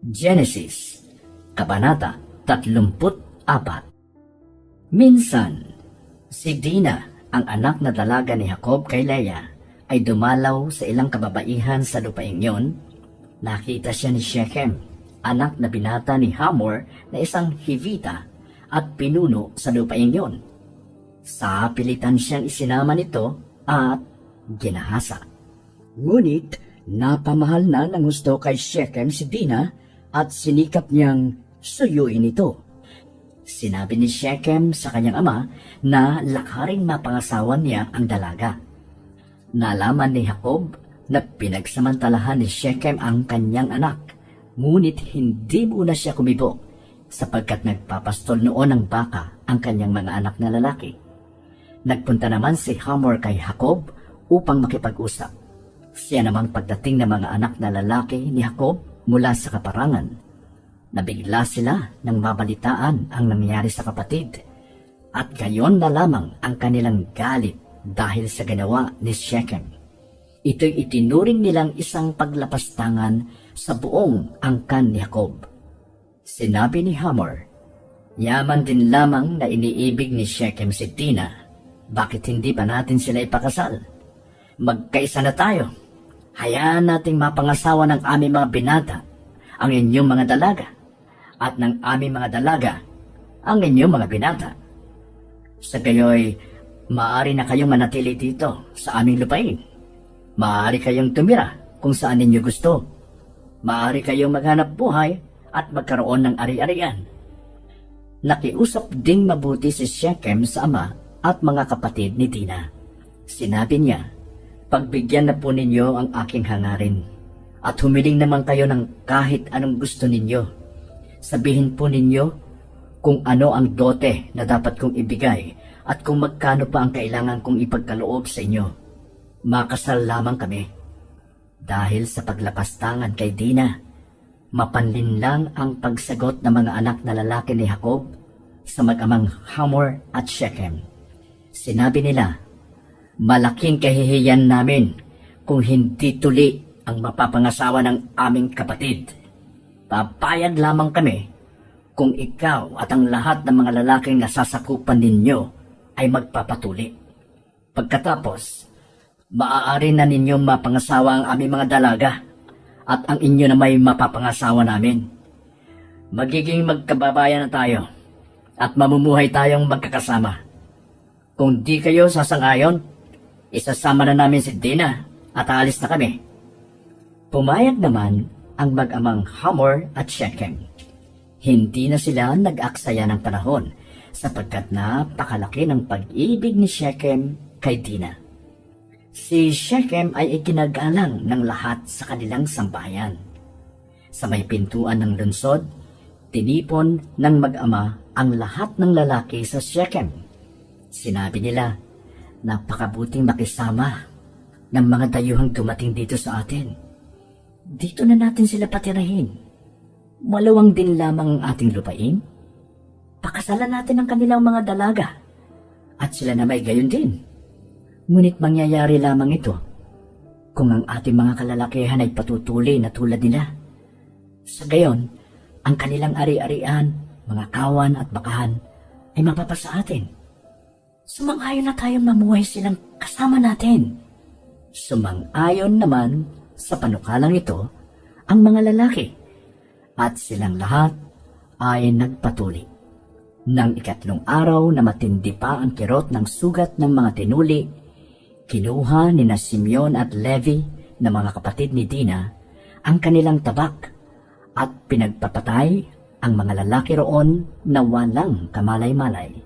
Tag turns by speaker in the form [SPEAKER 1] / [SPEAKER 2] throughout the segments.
[SPEAKER 1] Genesis, Kabanata 34. Minsan, si Dina, ang anak na dalaga ni Jacob kay Leah, ay dumalaw sa ilang kababaihan sa lupaing yon. Nakita siya ni Shechem, anak na binata ni Hamor na isang Hivita, at pinuno sa lupaing yon. Sa pilitan siyang isinama nito at ginahasa. Ngunit napamahal na ng gusto kay Shechem si Dina at sinikap niyang suyuin ito. Sinabi ni Shechem sa kanyang ama na lakaring mapangasawan niya ang dalaga. Nalaman ni Jacob na pinagsamantalahan ni Shechem ang kanyang anak, ngunit hindi muna siya kumibo sapagkat nagpapastol noon ng baka ang kanyang mga anak na lalaki. Nagpunta naman si Hamor kay Jacob upang makipag-usap. Siya namang pagdating ng mga anak na lalaki ni Jacob mula sa kaparangan. Nabigla sila nang mabalitaan ang nangyari sa kapatid, at gayon na lamang ang kanilang galit dahil sa ginawa ni Shechem. Ito'y itinuring nilang isang paglapastangan sa buong angkan ni Jacob. Sinabi ni Hamor, "Yaman din lamang na iniibig ni Shechem si Dina, bakit hindi ba natin sila ipakasal? Magkaisa na tayo. Hayaan nating mapangasawa ng aming mga binata ang inyong mga dalaga, at ng aming mga dalaga ang inyong mga binata. Sa gayoy, maaari na kayong manatili dito sa aming lupain. Maaari kayong tumira kung saan ninyo gusto. Maaari kayong maghanap buhay at magkaroon ng ari-arian." Nakiusap ding mabuti si Shechem sa ama at mga kapatid ni Dina. Sinabi niya, "Pagbigyan na po ninyo ang aking hangarin, at humiling naman kayo ng kahit anong gusto ninyo. Sabihin po ninyo kung ano ang dote na dapat kong ibigay at kung magkano pa ang kailangan kong ipagkaloob sa inyo. Makasal lamang kami." Dahil sa paglapastangan kay Dina, mapanlin lang ang pagsagot ng mga anak na lalaki ni Jacob sa mag-amang Hamor at Shechem. Sinabi nila, "Malaking kahihiyan namin kung hindi tuli ang mapapangasawa ng aming kapatid. Papayag lamang kami kung ikaw at ang lahat ng mga lalaking nasasakupan ninyo ay magpapatuli. Pagkatapos, maaari na ninyong mapangasawa ang aming mga dalaga at ang inyo na may mapapangasawa namin. Magiging magkababayan na tayo at mamumuhay tayong magkakasama. Kung di kayo sasangayon, isasama na namin si Dina at aalis na kami." Pumayag naman ang mag-amang Hamor at Shechem. Hindi na sila nag-aksaya ng panahon sapagkat napakalaki ng pag-ibig ni Shechem kay Dina. Si Shechem ay iginagalang ng lahat sa kanilang sambahayan. Sa may pintuan ng lungsod, tinipon ng mag-ama ang lahat ng lalaki sa Shechem. Sinabi nila, "Napakabuting makisama ng mga dayuhang dumating dito sa atin. Dito na natin sila patirahin. Maluwang din lamang ang ating lupain. Pakasalan natin ang kanilang mga dalaga, at sila na may gayon din. Ngunit mangyayari lamang ito kung ang ating mga kalalakihan ay patutuloy na tulad nila. Sa gayon, ang kanilang ari-arian, mga kawan at bakahan ay mapapasa atin. Sumang-ayon na tayong mamuhay silang kasama natin." Sumang-ayon naman sa panukalang ito ang mga lalaki, at silang lahat ay nagpatuli. Nang ikatlong araw na matindi pa ang kirot ng sugat ng mga tinuli, kinuha ni Simeon at Levi na mga kapatid ni Dina ang kanilang tabak at pinagpapatay ang mga lalaki roon na walang kamalay-malay.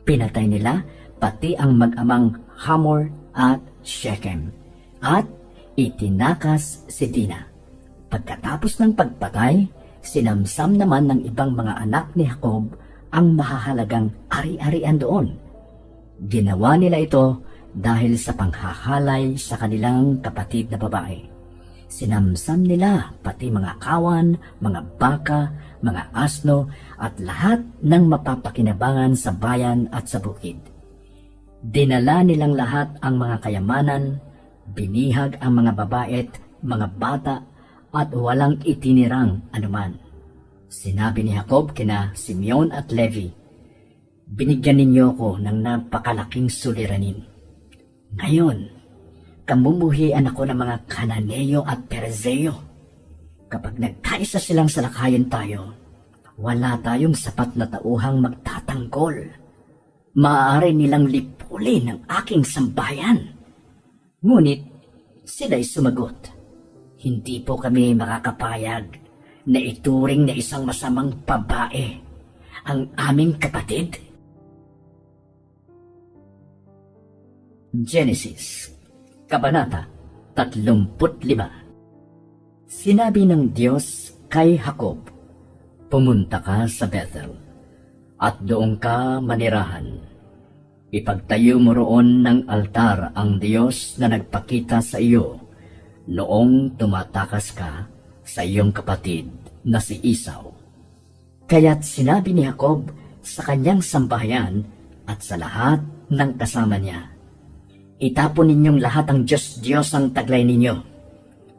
[SPEAKER 1] Pinatay nila pati ang mag-amang Hamor at Shechem, at itinakas si Dina. Pagkatapos ng pagpatay, sinamsam naman ng ibang mga anak ni Jacob ang mahahalagang ari-arian doon. Ginawa nila ito dahil sa panghahalay sa kanilang kapatid na babae. Sinamsam nila pati mga kawan, mga baka, mga asno at lahat ng mapapakinabangan sa bayan at sa bukid. Dinala nilang lahat ang mga kayamanan, binihag ang mga babae at mga bata at walang itinirang anuman. Sinabi ni Jacob kina Simeon at Levi, binigyan ninyo ko ng napakalaking suliranin. Ngayon, kamumuhian ako ng mga Kananeo at Perizeo. Kapag nagkaisa silang salakayin tayo, wala tayong sapat na tauhang magtatanggol. Maaari nilang lipulin ang aking sambayan. Ngunit sila'y sumagot, hindi po kami makakapayag na ituring na isang masamang babae ang aming kapatid. Genesis, Kabanata 35. Sinabi ng Diyos kay Jacob, pumunta ka sa Bethel, at doon ka manirahan. Ipagtayo mo roon ng altar ang Diyos na nagpakita sa iyo noong tumatakas ka sa iyong kapatid na si Esau. Kaya't sinabi ni Jacob sa kanyang sambahayan at sa lahat ng kasama niya, itapon ninyong lahat ang Diyos ang taglay ninyo.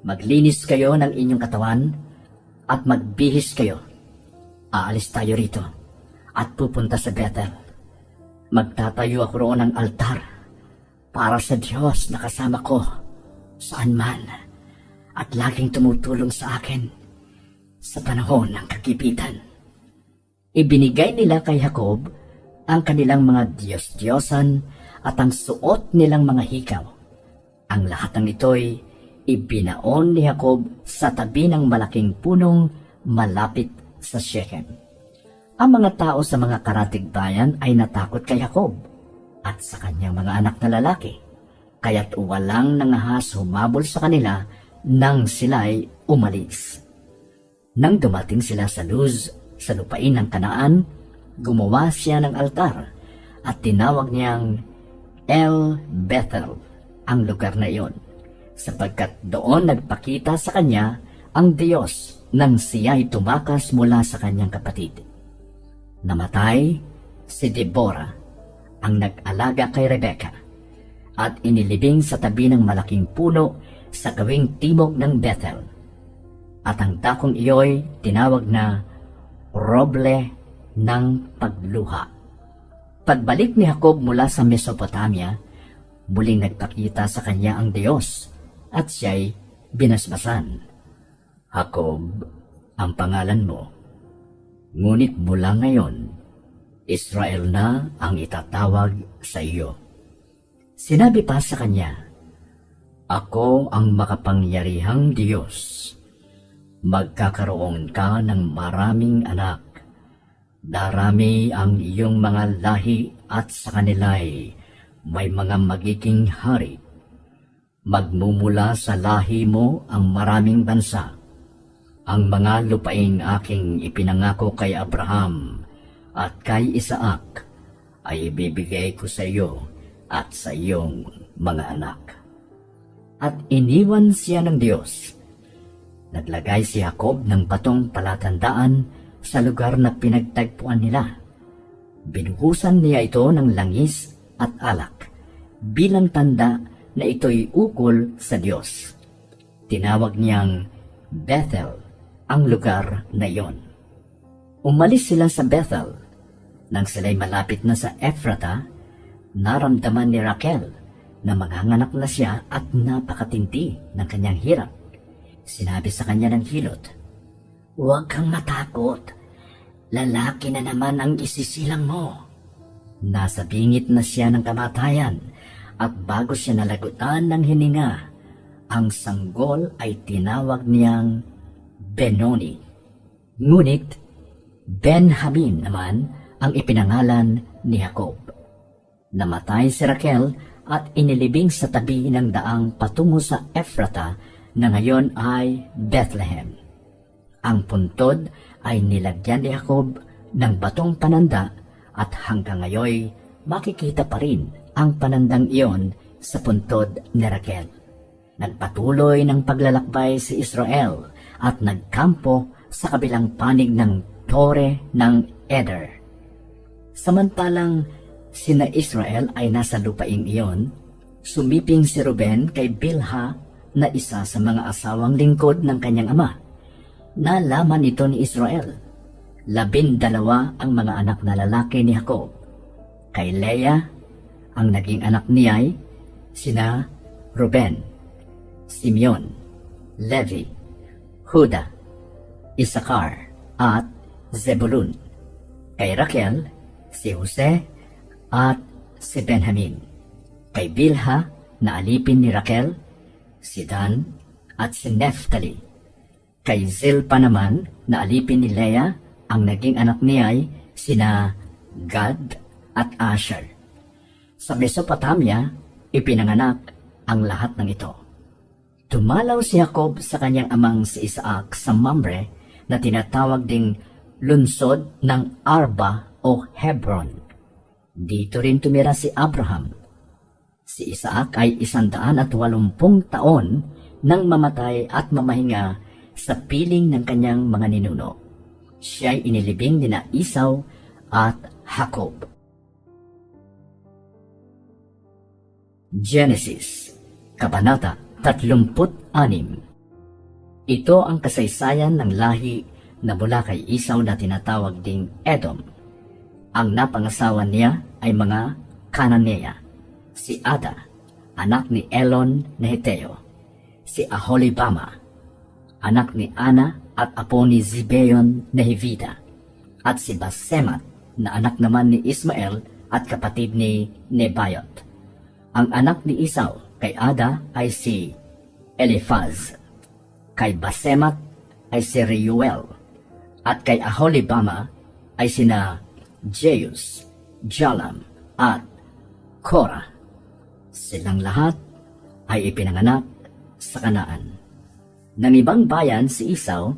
[SPEAKER 1] Maglinis kayo ng inyong katawan at magbihis kayo. Aalis tayo rito at pupunta sa Bethel. Magtatayo ako roon ng altar para sa Diyos na kasama ko saan man at laging tumutulong sa akin sa panahon ng kagipitan. Ibinigay nila kay Jacob ang kanilang mga Diyos-Diyosan at ang suot nilang mga hikaw. Ang lahat ng ito'y ibinaon ni Jacob sa tabi ng malaking punong malapit sa Shechem. Ang mga tao sa mga karatig bayan ay natakot kay Jacob at sa kanyang mga anak na lalaki, kaya't walang nangahas humabol sa kanila nang sila'y umalis. Nang dumating sila sa Luz, sa lupain ng Kanaan, gumawa siya ng altar at tinawag niyang El Bethel ang lugar na iyon, sapagkat doon nagpakita sa kanya ang Diyos nang siya'y tumakas mula sa kanyang kapatid. Namatay si Deborah, ang nag-alaga kay Rebecca, at inilibing sa tabi ng malaking puno sa gawing timog ng Bethel. At ang dakong iyo'y tinawag na Roble ng Pagluha. Pagbalik ni Jacob mula sa Mesopotamia, muling nagpakita sa kanya ang Diyos at siya'y binasbasan. Jacob ang pangalan mo, ngunit mula ngayon, Israel na ang itatawag sa iyo. Sinabi pa sa kanya, ako ang makapangyarihang Diyos. Magkakaroon ka ng maraming anak. Darami ang iyong mga lahi at sa kanila'y may mga magiging hari. Magmumula sa lahi mo ang maraming bansa. Ang mga lupaing aking ipinangako kay Abraham at kay Isaac ay ibibigay ko sa iyo at sa iyong mga anak. At iniwan siya ng Diyos. Naglagay si Jacob ng batong palatandaan sa lugar na pinagtagpuan nila. Binuhusan niya ito ng langis at alak bilang tanda na ito'y ukol sa Diyos. Tinawag niyang Bethel ang lugar na iyon. Umalis sila sa Bethel. Nang sila'y malapit na sa Ephrata, naramdaman ni Raquel na manganganak na siya at napakatindi ng kanyang hirap. Sinabi sa kanya ng hilot, huwag kang matakot. Lalaki na naman ang isisilang mo. Nasa bingit na siya ng kamatayan at bago siya nalagutan ng hininga, ang sanggol ay tinawag niyang Benoni. Ngunit Benjamin naman ang ipinangalan ni Jacob. Namatay si Raquel at inilibing sa tabi ng daang patungo sa Ephrata na ngayon ay Bethlehem. Ang puntod ay nilagyan ni Jacob ng batong pananda at hanggang ngayon makikita pa rin ang panandang iyon sa puntod ni Raquel. Nagpatuloy ng paglalakbay si Israel at nagkampo sa kabilang panig ng Tore ng Eder. Samantalang sina Israel ay nasa lupaing iyon, sumiping si Ruben kay Bilha na isa sa mga asawang lingkod ng kanyang ama. Nalaman ito ni Israel. 12 ang mga anak na lalaki ni Jacob. Kay Leah, ang naging anak niya ay sina Ruben, Simeon, Levi, Huda, Isakar, at Zebulun. Kay Raquel, si Jose at si Benjamin. Kay Bilha, na alipin ni Raquel, si Dan at si Neftali. Kay Zilpa naman, na alipin ni Leah, ang naging anak niya ay sina Gad at Asher. Sa Mesopotamia, ipinanganak ang lahat ng ito. Dumalaw si Jacob sa kanyang amang si Isaac sa Mamre na tinatawag ding lungsod ng Arba o Hebron. Dito rin tumira si Abraham. Si Isaac ay 180 taon nang mamatay at mamahinga sa piling ng kanyang mga ninuno. Siya ay inilibing ni Esau at Jacob. Genesis, Kabanata 36. Ito ang kasaysayan ng lahi na mula kay Esau na tinatawag ding Edom. Ang napangasawa niya ay mga Kananea. Si Ada, anak ni Elon na Heteo. Si Aholibama, anak ni Ana at apo ni Zibeon na Hivita. At si Basemat, na anak naman ni Ismael at kapatid ni Nebayot. Ang anak ni Esau kay Ada ay si Eliphaz. Kay Basemat ay si Reuel. At kay Aholibama ay sina Jeus, Jalam at Korah. Silang lahat ay ipinanganak sa Kanaan. Nang ibang bayan si Esau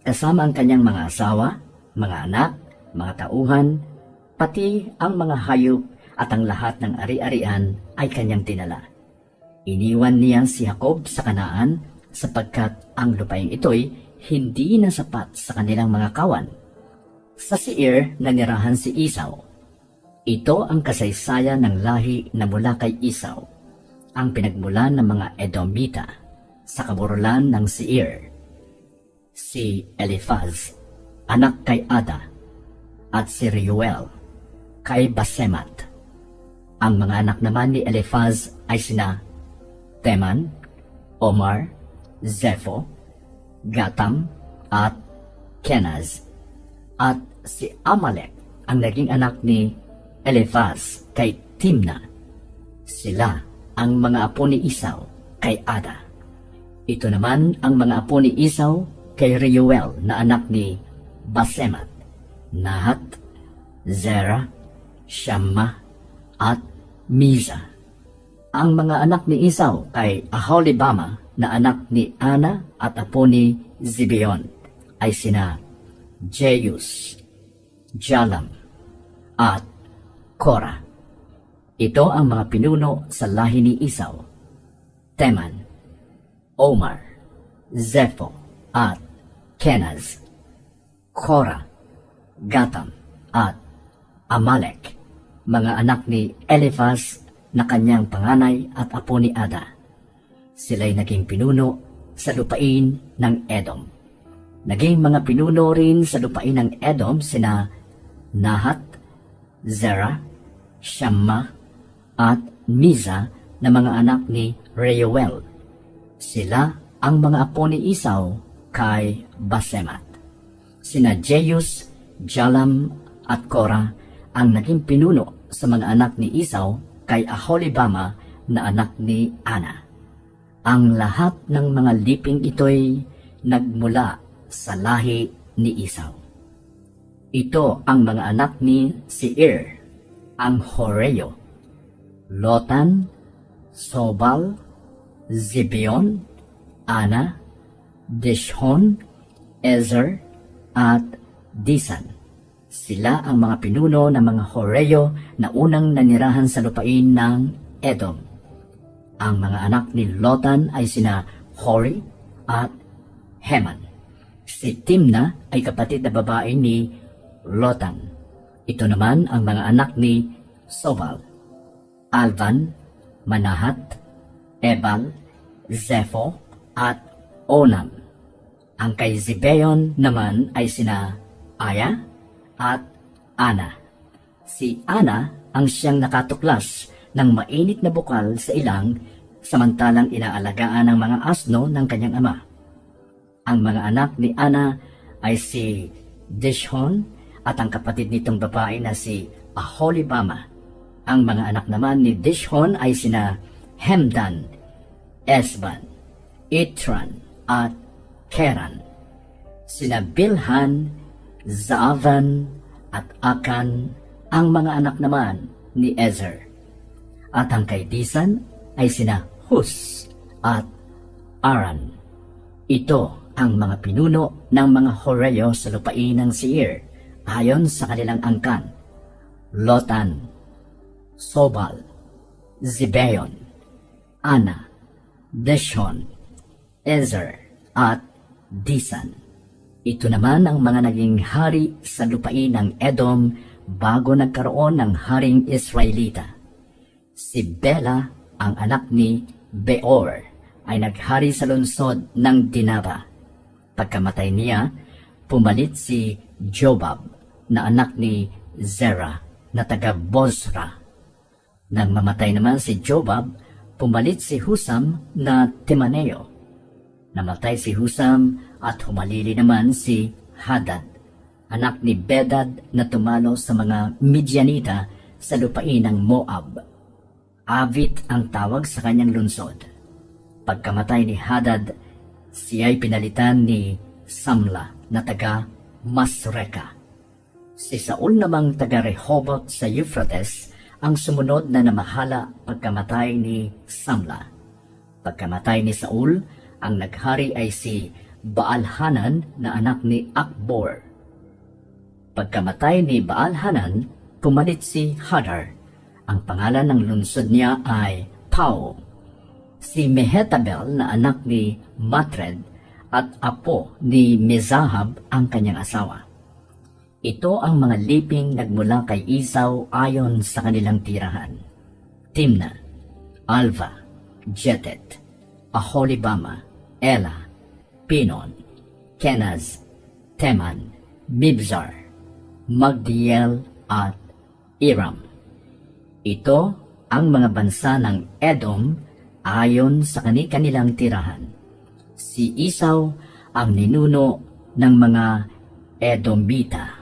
[SPEAKER 1] kasama ang kanyang mga asawa, mga anak, mga tauhan, pati ang mga hayop at ang lahat ng ari-arian ay kanyang tinala. Iniwan niya si Jacob sa Kanaan sapagkat ang lupaing ito'y hindi na sapat sa kanilang mga kawan. Sa Seir nanirahan si Esau. Ito ang kasaysayan ng lahi na mula kay Esau, ang pinagmulan ng mga Edomita sa kaburulan ng Seir. Si Eliphaz, anak kay Ada, at si Reuel, kay Basemat. Ang mga anak naman ni Eliphaz ay sina Teman, Omar, Zepho, Gatam, at Kenaz. At si Amalek, ang naging anak ni Eliphaz kay Timna. Sila ang mga apo ni Esau kay Ada. Ito naman ang mga apo ni Esau kay Reuel na anak ni Basemat, Nahat, Zerah, Shammah, at Miza. Ang mga anak ni Esau kay Aholibama na anak ni Ana at apo ni Zibeon ay sina Jeus, Jalam, at Korah. Ito ang mga pinuno sa lahi ni Esau: Teman, Omar, Zepho, at Kenaz, Korah, Gatam, at Amalek, mga anak ni Eliphaz na kanyang panganay at apo ni Ada. Sila'y naging pinuno sa lupain ng Edom. Naging mga pinuno rin sa lupain ng Edom sina Nahat, Zerah, Shammah, at Miza na mga anak ni Reuel. Sila ang mga apo ni Esau kay Basemat. Sina Jeus, Jalam, at Korah ang naging pinuno sa mga anak ni Esau kay Aholibama na anak ni Ana. Ang lahat ng mga liping ito'y nagmula sa lahi ni Esau. Ito ang mga anak ni Seir, ang Horeo: Lotan, Sobal, Zibeon, Ana, Dishon, Ezer, at Disan. Sila ang mga pinuno ng mga Horeo na unang nanirahan sa lupain ng Edom. Ang mga anak ni Lotan ay sina Hori at Heman. Si Timna ay kapatid na babae ni Lotan. Ito naman ang mga anak ni Sobal: Alvan, Manahat, Ebal, Zepho at Onam. Ang kay Zibeon naman ay sina Aya at Ana. Si Ana ang siyang nakatuklas ng mainit na bukal sa ilang samantalang inaalagaan ng mga asno ng kanyang ama. Ang mga anak ni Ana ay si Dishon at ang kapatid nitong babae na si Aholibama. Ang mga anak naman ni Dishon ay sina Hemdan, Esban, Itran at Keran. Sina Bilhan, Zaavan at Akan ang mga anak naman ni Ezer. At ang kay Disan ay sina Hus at Aran. Ito ang mga pinuno ng mga Horeyo sa lupain ng Seir ayon sa kanilang angkan: Lotan, Sobal, Zibeon, Ana, Dishon, Ezer at Disan. Ito naman ang mga naging hari sa lupain ng Edom bago nagkaroon ng haring Israelita. Si Bela, ang anak ni Beor, ay naghari sa lungsod ng Dinaba. Pagkamatay niya, pumalit si Jobab na anak ni Zerah na taga Bozra. Nang mamatay naman si Jobab, pumalit si Husam na Timaneo. Namatay si Husam at humalili naman si Hadad, anak ni Bedad na tumalo sa mga Midianita sa lupain ng Moab. Avit ang tawag sa kanyang lungsod. Pagkamatay ni Hadad, siya'y pinalitan ni Samla na taga Masreka. Si Saul namang taga Rehoboth sa Euphrates ang sumunod na namahala pagkamatay ni Samla. Pagkamatay ni Saul, ang naghari ay si Baal-Hanan na anak ni Akbor. Pagkamatay ni Baal-Hanan, pumalit si Hadar. Ang pangalan ng lungsod niya ay Pau. Si Mehetabel na anak ni Matred at apo ni Mezahab ang kanyang asawa. Ito ang mga liping nagmula kay Esau ayon sa kanilang tirahan: Timna, Alva, Jetet, Aholibama, Ela, Pinon, Kenaz, Teman, Mibzar, Magdiel at Iram. Ito ang mga bansa ng Edom ayon sa kanilang tirahan. Si Esau ang ninuno ng mga Edomita.